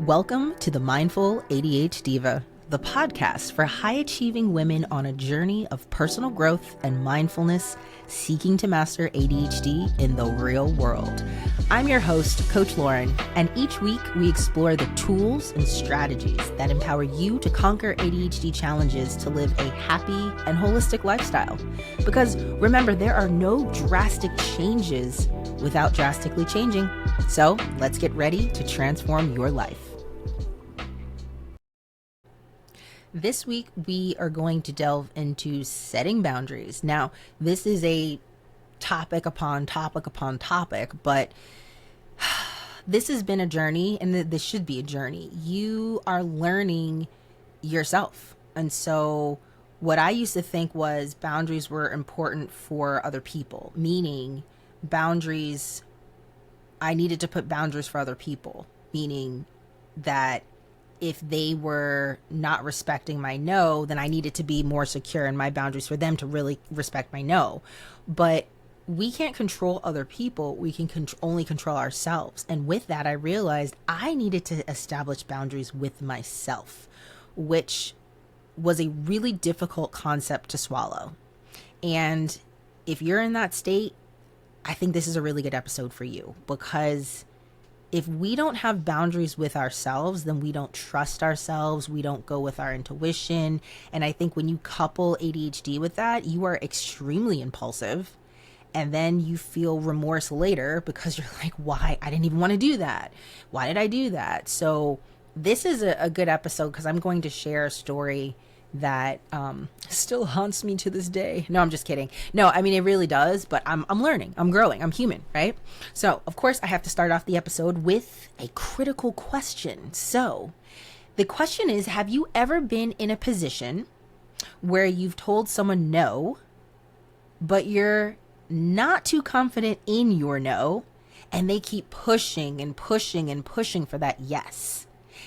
Welcome to the Mindful ADHD Diva, the podcast for high-achieving women on a journey of personal growth and mindfulness, seeking to master ADHD in the real world. I'm your host, Coach Lauren, and each week we explore the tools and strategies that empower you to conquer ADHD challenges to live a happy and holistic lifestyle. Because remember, there are no drastic changes without drastically changing. So let's get ready to transform your life. This week, we are going to delve into setting boundaries. Now, this is a topic upon topic upon topic, but this has been a journey, and this should be a journey. You are learning yourself. And so what I used to think was boundaries were important for other people, meaning boundaries, I needed to put boundaries for other people, meaning that if they were not respecting my no, then I needed to be more secure in my boundaries for them to really respect my no. But we can't control other people. We can only control ourselves. And with that, I realized I needed to establish boundaries with myself, which was a really difficult concept to swallow. And if you're in that state, I think this is a really good episode for you, because if we don't have boundaries with ourselves, then we don't trust ourselves. We don't go with our intuition. And I think when you couple ADHD with that, you are extremely impulsive. And then you feel remorse later because you're like, why? I didn't even want to do that. Why did I do that? So this is a good episode because I'm going to share a story that still haunts me to this day. No, I'm just kidding. No, I mean, it really does, but I'm learning, I'm growing, I'm human, right? So of course I have to start off the episode with a critical question. So the question is, have you ever been in a position where you've told someone no, but you're not too confident in your no, and they keep pushing and pushing and pushing for that yes?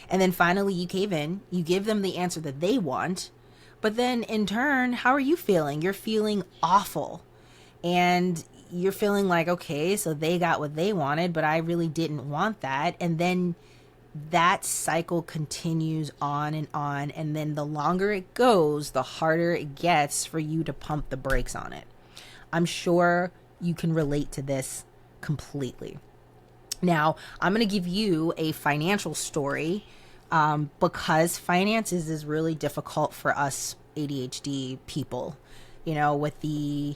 And then finally you cave in, you give them the answer that they want, but then in turn, how are you feeling? You're feeling awful. And you're feeling like, okay, so they got what they wanted, but I really didn't want that. And then that cycle continues on. And then the longer it goes, the harder it gets for you to pump the brakes on it. I'm sure you can relate to this completely. Now, I'm going to give you a financial story because finances is really difficult for us ADHD people, you know, with the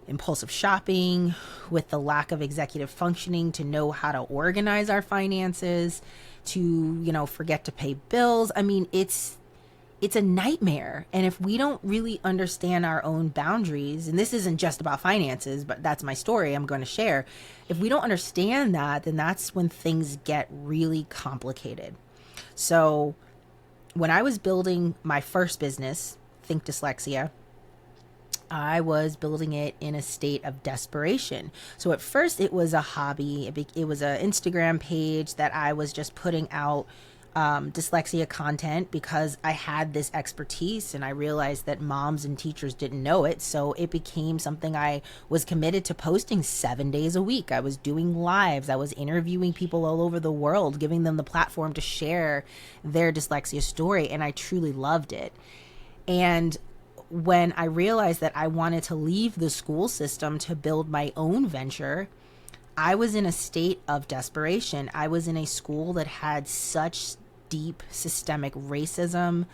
impulsive shopping, with the lack of executive functioning to know how to organize our finances, to, you know, forget to pay bills. I mean, it's a nightmare. And if we don't really understand our own boundaries, and this isn't just about finances, but that's my story I'm going to share. If we don't understand that, then that's when things get really complicated. So when I was building my first business, Think Dyslexia, I was building it in a state of desperation. So at first it was a hobby. It was an Instagram page that I was just putting out dyslexia content because I had this expertise and I realized that moms and teachers didn't know it. So it became something I was committed to posting 7 days a week. I was doing lives. I was interviewing people all over the world, giving them the platform to share their dyslexia story. And I truly loved it. And when I realized that I wanted to leave the school system to build my own venture, I was in a state of desperation. I was in a school that had such deep systemic racism.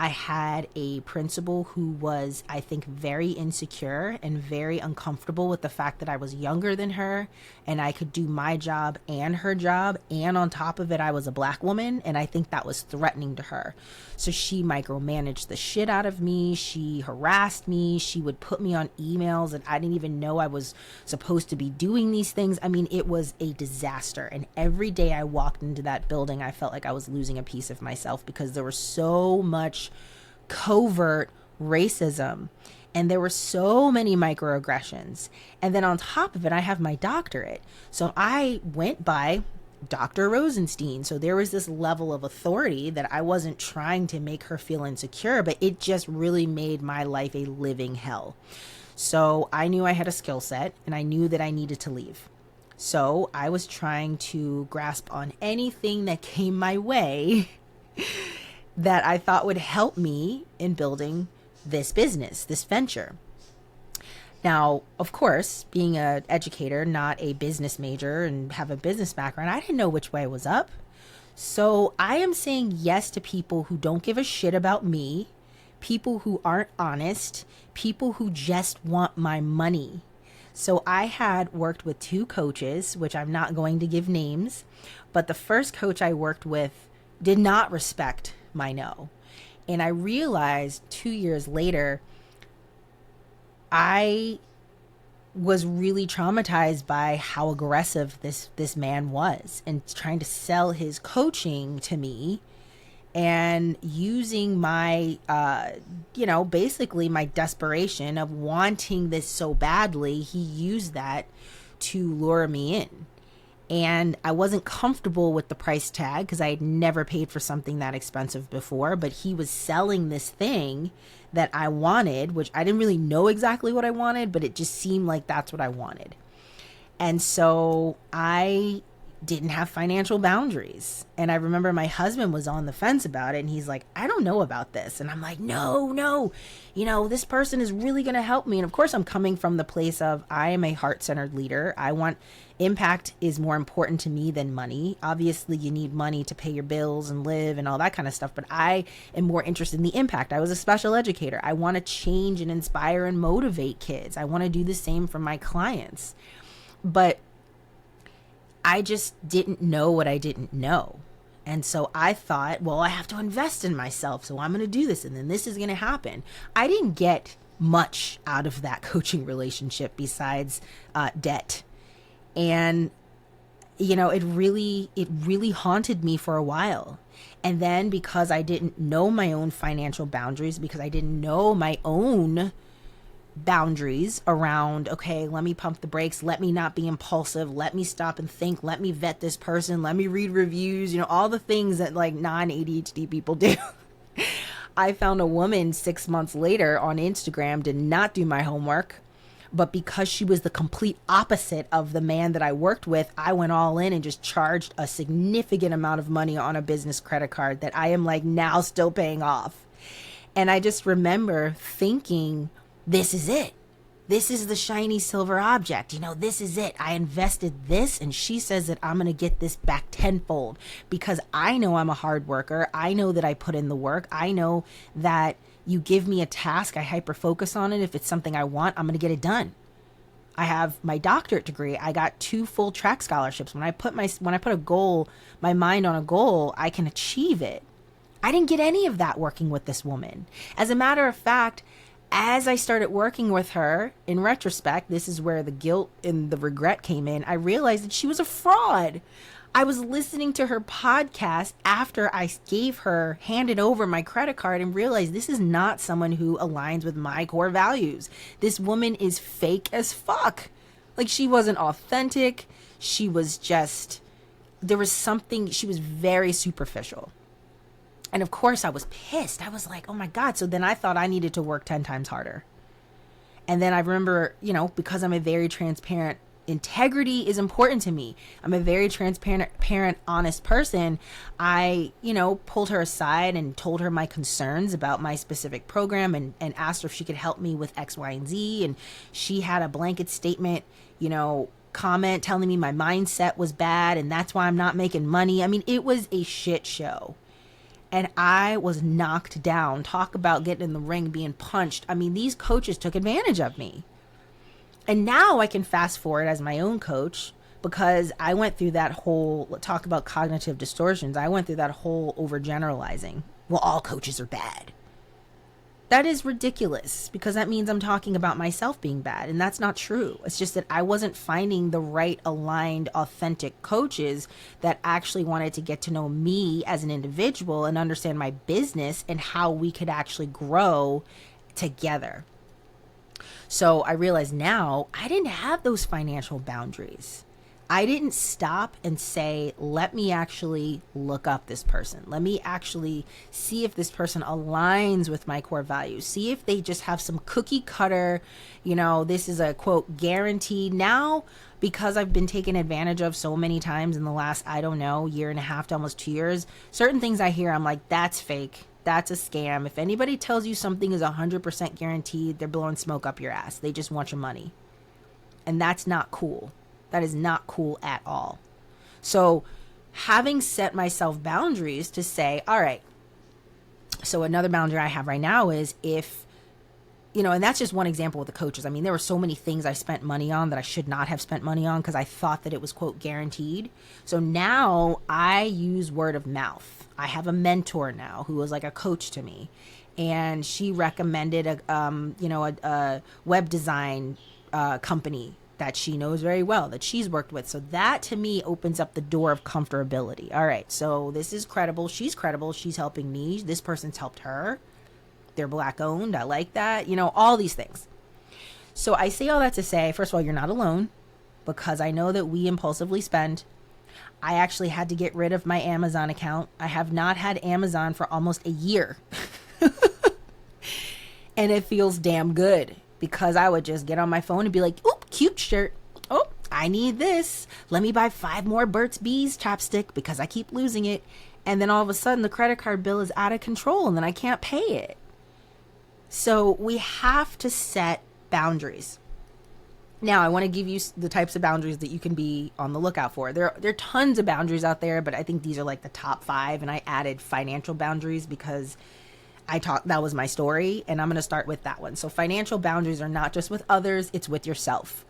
I had a principal who was, I think, very insecure and very uncomfortable with the fact that I was younger than her and I could do my job and her job. And on top of it, I was a Black woman. And I think that was threatening to her. So she micromanaged the shit out of me. She harassed me. She would put me on emails and I didn't even know I was supposed to be doing these things. I mean, it was a disaster. And every day I walked into that building, I felt like I was losing a piece of myself because there was so much covert racism and there were so many microaggressions. And then on top of it, I have my doctorate. So I went by Dr. Rosenstein. So there was this level of authority that I wasn't trying to make her feel insecure, but it just really made my life a living hell. So I knew I had a skill set and I knew that I needed to leave. So I was trying to grasp on anything that came my way that I thought would help me in building this business, this venture. Now, of course, being an educator, not a business major and have a business background, I didn't know which way was up. So I am saying yes to people who don't give a shit about me, people who aren't honest, people who just want my money. So I had worked with two coaches, which I'm not going to give names, but the first coach I worked with did not respect my no. And I realized 2 years later, I was really traumatized by how aggressive this man was and trying to sell his coaching to me and using my basically my desperation of wanting this so badly. He used that to lure me in. And I wasn't comfortable with the price tag because I had never paid for something that expensive before, but he was selling this thing that I wanted, which I didn't really know exactly what I wanted, but it just seemed like that's what I wanted. And so I didn't have financial boundaries. And I remember my husband was on the fence about it, and he's like, I don't know about this. And I'm like, no, this person is really going to help me. And of course, I'm coming from the place of I am a heart-centered leader. I want impact is more important to me than money. Obviously, you need money to pay your bills and live and all that kind of stuff, but I am more interested in the impact. I was a special educator. I want to change and inspire and motivate kids. I want to do the same for my clients. But I just didn't know what I didn't know. And so I thought, well, I have to invest in myself. So I'm going to do this and then this is going to happen. I didn't get much out of that coaching relationship besides debt. And, it really haunted me for a while. And then because I didn't know my own financial boundaries, because I didn't know my own boundaries around, okay, let me pump the brakes, let me not be impulsive, let me stop and think, let me vet this person, let me read reviews, all the things that like non-ADHD people do. I found a woman 6 months later on Instagram, did not do my homework, but because she was the complete opposite of the man that I worked with, I went all in and just charged a significant amount of money on a business credit card that I am like now still paying off. And I just remember thinking, this is it. This is the shiny silver object. This is it. I invested this, and she says that I'm going to get this back tenfold because I know I'm a hard worker. I know that I put in the work. I know that you give me a task, I hyper focus on it. If it's something I want, I'm going to get it done. I have my doctorate degree. I got 2 full track scholarships. When I put a goal, my mind on a goal, I can achieve it. I didn't get any of that working with this woman. As a matter of fact, as I started working with her, in retrospect, this is where the guilt and the regret came in. I realized that she was a fraud. I was listening to her podcast after I handed over my credit card and realized this is not someone who aligns with my core values. This woman is fake as fuck. Like, she wasn't authentic. She was there was something, she was very superficial. And of course I was pissed. I was like, oh my God. So then I thought I needed to work 10 times harder. And then I remember, because I'm a very transparent, integrity is important to me. I'm a very transparent, honest person. I, pulled her aside and told her my concerns about my specific program and asked her if she could help me with X, Y, and Z. And she had a blanket statement, comment telling me my mindset was bad and that's why I'm not making money. I mean, it was a shit show. And I was knocked down. Talk about getting in the ring, being punched. I mean, these coaches took advantage of me. And now I can fast forward as my own coach because I went through that whole, talk about cognitive distortions. I went through that whole overgeneralizing. Well, all coaches are bad. That is ridiculous because that means I'm talking about myself being bad. And that's not true. It's just that I wasn't finding the right aligned, authentic coaches that actually wanted to get to know me as an individual and understand my business and how we could actually grow together. So I realize now I didn't have those financial boundaries. I didn't stop and say, let me actually look up this person. Let me actually see if this person aligns with my core values. See if they just have some cookie cutter, this is a quote guaranteed. Now, because I've been taken advantage of so many times in the last, I don't know, year and a half to almost 2 years, certain things I hear, I'm like, that's fake. That's a scam. If anybody tells you something is 100% guaranteed, they're blowing smoke up your ass. They just want your money. And that's not cool. That is not cool at all. So having set myself boundaries to say, all right, so another boundary I have right now is if, and that's just one example with the coaches. I mean, there were so many things I spent money on that I should not have spent money on because I thought that it was, quote, guaranteed. So now I use word of mouth. I have a mentor now who was like a coach to me. And she recommended a web design company that she knows very well, that she's worked with. So that to me opens up the door of comfortability. All right, so this is credible. She's helping me. This person's helped her. They're Black owned. I like that. All these things. So I say all that to say, first of all, you're not alone, because I know that we impulsively spend. I actually had to get rid of my Amazon account. I have not had Amazon for almost a year. And it feels damn good. Because I would just get on my phone and be like, oop, cute shirt. Oh, I need this. Let me buy 5 more Burt's Bees chapstick because I keep losing it. And then all of a sudden the credit card bill is out of control and then I can't pay it. So we have to set boundaries. Now, I want to give you the types of boundaries that you can be on the lookout for. There are tons of boundaries out there, but I think these are like the top 5. And I added financial boundaries because that was my story, and I'm going to start with that one. So financial boundaries are not just with others, it's with yourself.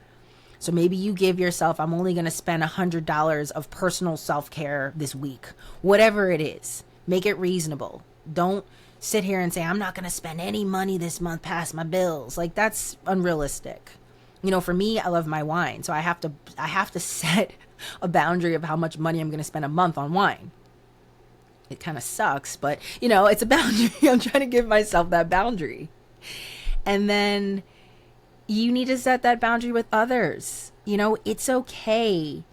So maybe you give yourself, I'm only going to spend $100 of personal self-care this week. Whatever it is, make it reasonable. Don't sit here and say, I'm not going to spend any money this month past my bills. Like, that's unrealistic. For me, I love my wine. So I have to set a boundary of how much money I'm going to spend a month on wine. It kind of sucks, but it's a boundary. I'm trying to give myself that boundary. And then you need to set that boundary with others. It's okay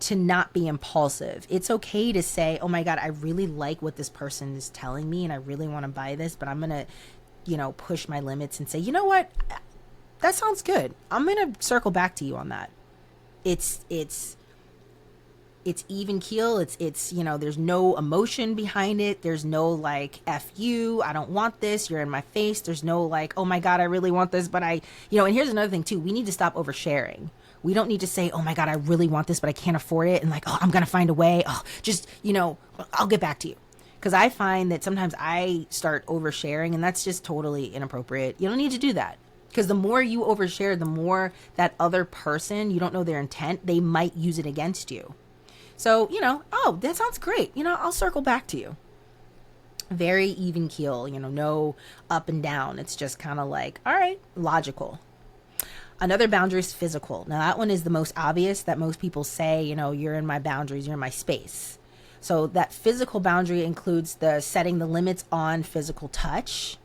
to not be impulsive. It's okay to say, oh my God, I really like what this person is telling me and I really want to buy this, but I'm going to, push my limits and say, you know what? That sounds good. I'm going to circle back to you on that. It's even keel. It's there's no emotion behind it. There's no like, F you, I don't want this, you're in my face. There's no like, oh my God, I really want this, but and here's another thing too. We need to stop oversharing. We don't need to say, oh my God, I really want this, but I can't afford it. And like, oh, I'm going to find a way. Oh, just, I'll get back to you. Because I find that sometimes I start oversharing and that's just totally inappropriate. You don't need to do that. Because the more you overshare, the more that other person, you don't know their intent, they might use it against you. So, oh, that sounds great. I'll circle back to you. Very even keel, no up and down. It's just kind of like, all right, logical. Another boundary is physical. Now, that one is the most obvious that most people say, you're in my boundaries, you're in my space. So that physical boundary includes the setting the limits on physical touch,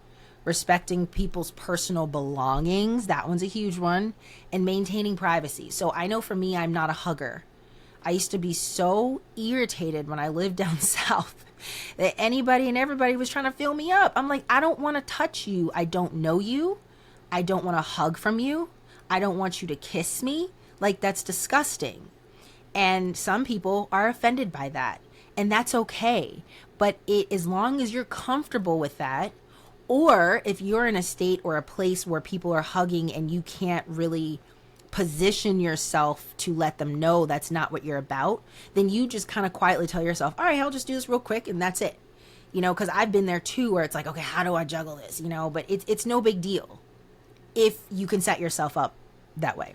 respecting people's personal belongings. That one's a huge one. And maintaining privacy. So I know for me, I'm not a hugger. I used to be so irritated when I lived down south that anybody and everybody was trying to fill me up. I'm like, I don't want to touch you. I don't know you. I don't want a hug from you. I don't want you to kiss me. Like, that's disgusting. And some people are offended by that. And that's okay. But as long as you're comfortable with that, or if you're in a state or a place where people are hugging and you can't really position yourself to let them know that's not what you're about, then you just kind of quietly tell yourself, all right, I'll just do this real quick and that's it. Because I've been there too, where it's like, okay, how do I juggle this? But it's no big deal if you can set yourself up that way.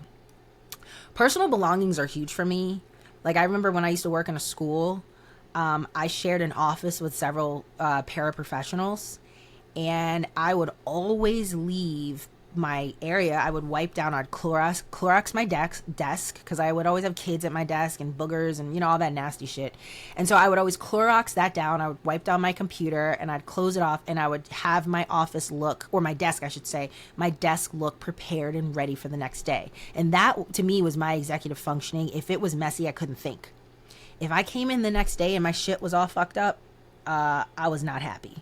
Personal belongings are huge for me. Like, I remember when I used to work in a school, I shared an office with several paraprofessionals, and I would always leave my area, I would wipe down, I'd Clorox my desk, because I would always have kids at my desk and boogers and, you know, all that nasty shit. And so I would always Clorox that down. I would wipe down my computer and I'd close it off, and I would have my office look, or my desk, I should say, my desk look prepared and ready for the next day. And that, to me, was my executive functioning. If it was messy, I couldn't think. If I came in the next day and my shit was all fucked up, I was not happy.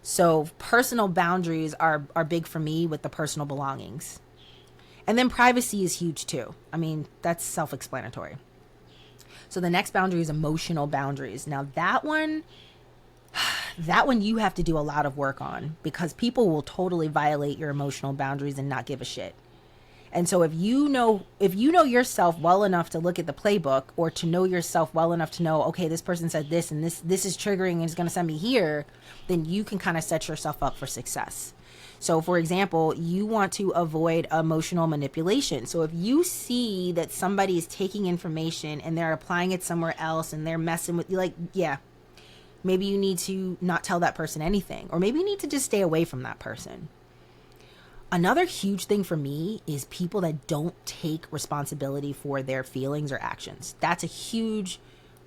So personal boundaries are big for me with the personal belongings. And then privacy is huge too. I mean, that's self-explanatory. So the next boundary is emotional boundaries. Now that one you have to do a lot of work on, because people will totally violate your emotional boundaries and not give a shit. And so if you know yourself well enough to look at the playbook, or to know yourself well enough to know, okay, this person said this and this is triggering and is going to send me here, then you can kind of set yourself up for success. So for example, you want to avoid emotional manipulation. So if you see that somebody is taking information and they're applying it somewhere else and they're messing with you, like, yeah, maybe you need to not tell that person anything, or maybe you need to just stay away from that person. Another huge thing for me is people that don't take responsibility for their feelings or actions. That's a huge,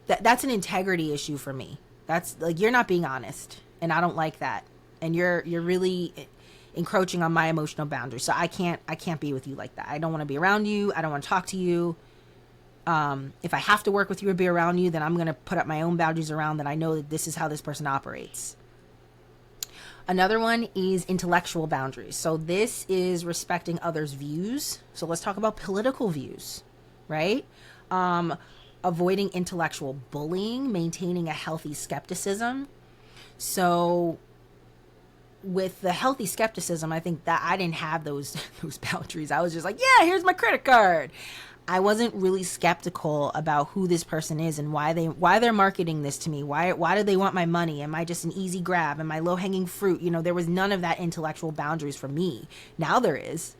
that's an integrity issue for me. That's like, you're not being honest, and I don't like that. And you're really encroaching on my emotional boundaries. So I can't be with you like that. I don't want to be around you. I don't want to talk to you. If I have to work with you or be around you, then I'm going to put up my own boundaries around that. I know that this is how this person operates. Another one is intellectual boundaries. So this is respecting others' views. So let's talk about political views, right? Avoiding intellectual bullying, maintaining a healthy skepticism. So with the healthy skepticism, I think that I didn't have those boundaries. I was just like, yeah, here's my credit card. I wasn't really skeptical about who this person is and why they're marketing this to me. Why do they want my money? Am I just an easy grab? Am I low hanging fruit? You know, there was none of that intellectual boundaries for me. Now there is.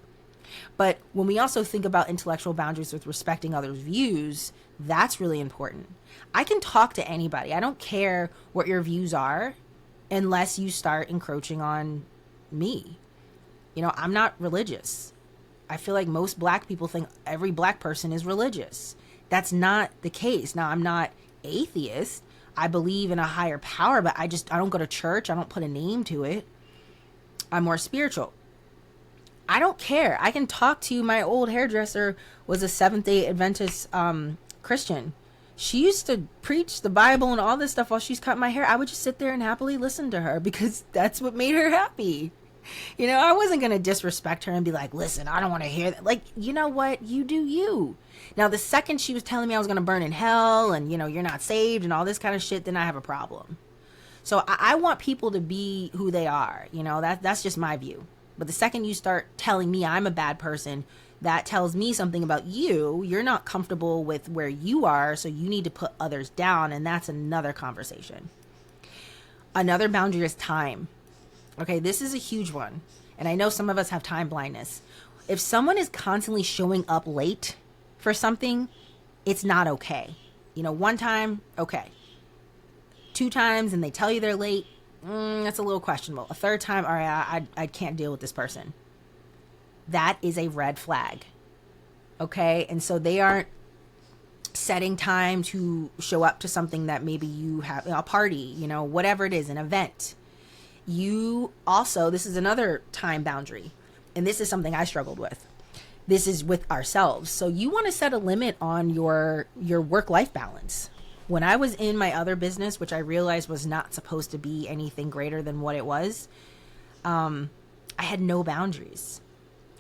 But when we also think about intellectual boundaries with respecting others' views, that's really important. I can talk to anybody. I don't care what your views are, unless you start encroaching on me. You know, I'm not religious. I feel like most black people think every black person is religious. That's not the case. Now, I'm not atheist. I believe in a higher power, but I don't go to church. I don't put a name to it. I'm more spiritual. I don't care. I can talk to my old hairdresser, was a Seventh-day Adventist Christian. She used to preach the Bible and all this stuff while she's cutting my hair. I would just sit there and happily listen to her, because that's what made her happy. You know, I wasn't going to disrespect her and be like, listen, I don't want to hear that. Like, you know what? You do you. Now, the second she was telling me I was going to burn in hell and, you know, you're not saved and all this kind of shit, then I have a problem. So I want people to be who they are. You know, that's just my view. But the second you start telling me I'm a bad person, that tells me something about you. You're not comfortable with where you are, so you need to put others down. And that's another conversation. Another boundary is time. Okay, this is a huge one. And I know some of us have time blindness. If someone is constantly showing up late for something, it's not okay. You know, one time, okay. 2 times and they tell you they're late, that's a little questionable. A 3rd time, all right, I can't deal with this person. That is a red flag. Okay, and so they aren't setting time to show up to something that maybe you have, a party, you know, whatever it is, an event. You also, this is another time boundary, and this is something I struggled with. This is with ourselves. So you want to set a limit on your work-life balance. When I was in my other business, which I realized was not supposed to be anything greater than what it was, I had no boundaries.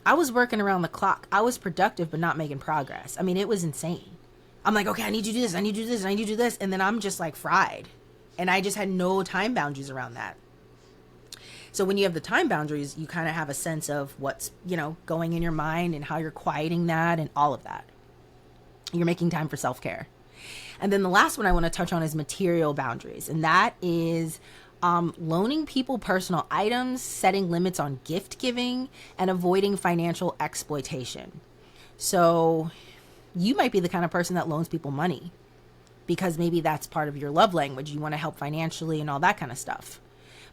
I was working around the clock. I was productive, but not making progress. I mean, it was insane. I'm like, okay, I need you to do this, I need you to do this, I need you to do this. And then I'm just like fried. And I just had no time boundaries around that. So when you have the time boundaries, you kind of have a sense of what's, you know, going in your mind and how you're quieting that and all of that. You're making time for self-care. And then the last one I want to touch on is material boundaries. And that is loaning people personal items, setting limits on gift giving, and avoiding financial exploitation. So you might be the kind of person that loans people money because maybe that's part of your love language. You want to help financially and all that kind of stuff.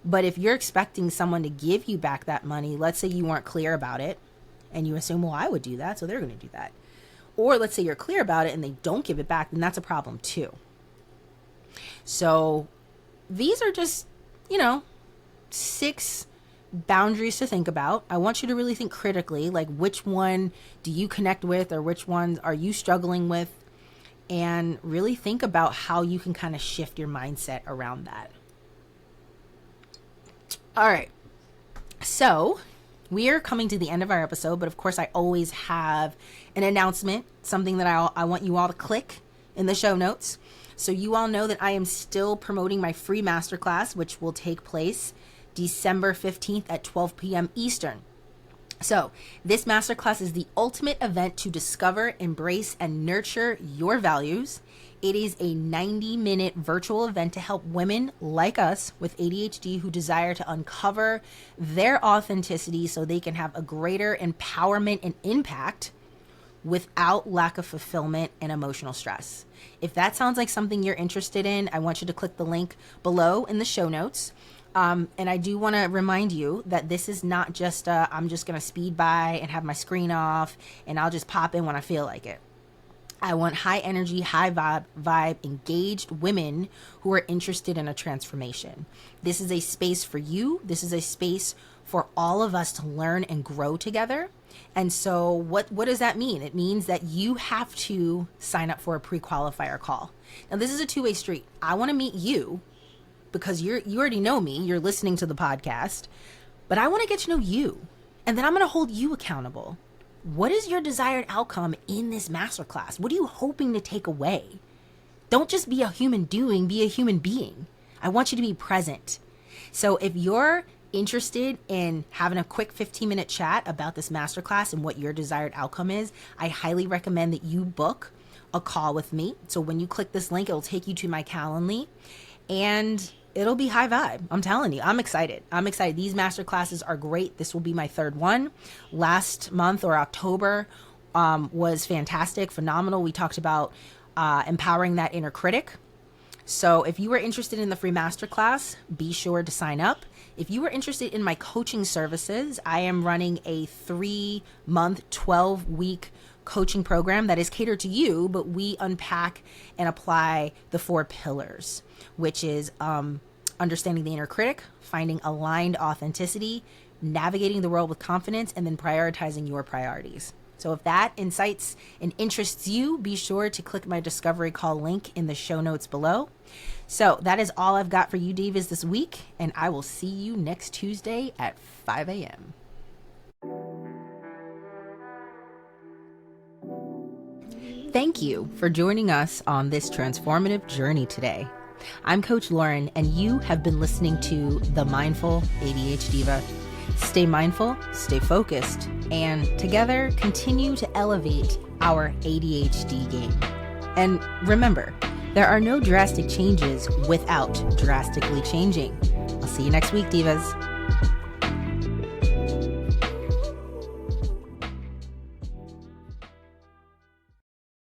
But if you're expecting someone to give you back that money, let's say you weren't clear about it and you assume, well, I would do that, so they're going to do that. Or let's say you're clear about it and they don't give it back, then that's a problem too. So these are just, 6 boundaries to think about. I want you to really think critically, like which one do you connect with or which ones are you struggling with, and really think about how you can kind of shift your mindset around that. All right. So we are coming to the end of our episode, but of course I always have an announcement, something that I want you all to click in the show notes. So you all know that I am still promoting my free masterclass, which will take place December 15th at 12 p.m. Eastern. So this masterclass is the ultimate event to discover, embrace, and nurture your values. It is a 90-minute virtual event to help women like us with ADHD who desire to uncover their authenticity so they can have a greater empowerment and impact without lack of fulfillment and emotional stress. If that sounds like something you're interested in, I want you to click the link below in the show notes. And I do want to remind you that this is not just I'm just going to speed by and have my screen off and I'll just pop in when I feel like it. I want high energy, high vibe, engaged women who are interested in a transformation. This is a space for you. This is a space for all of us to learn and grow together. And so what does that mean? It means that you have to sign up for a pre-qualifier call. Now, this is a two-way street. I want to meet you because you already know me. You're listening to the podcast. But I want to get to know you. And then I'm going to hold you accountable. What is your desired outcome in this masterclass? What are you hoping to take away? Don't just be a human doing, be a human being. I want you to be present. So if you're interested in having a quick 15-minute chat about this masterclass and what your desired outcome is, I highly recommend that you book a call with me. So when you click this link, it'll take you to my Calendly and it'll be high vibe. I'm telling you, I'm excited. These masterclasses are great. This will be my third one. Last month or October was fantastic, phenomenal. We talked about empowering that inner critic. So if you are interested in the free masterclass, be sure to sign up. If you are interested in my coaching services, I am running a 3-month, 12-week coaching program that is catered to you, but we unpack and apply the 4 pillars, which is understanding the inner critic, finding aligned authenticity, navigating the world with confidence, and then prioritizing your priorities. So if that incites and interests you, be sure to click my discovery call link in the show notes below. So that is all I've got for you divas this week, and I will see you next Tuesday at 5 a.m. Thank you for joining us on this transformative journey today. I'm Coach Lauren, and you have been listening to The Mindful ADHD Diva. Stay mindful, stay focused, and together continue to elevate our ADHD game. And remember, there are no drastic changes without drastically changing. I'll see you next week, divas.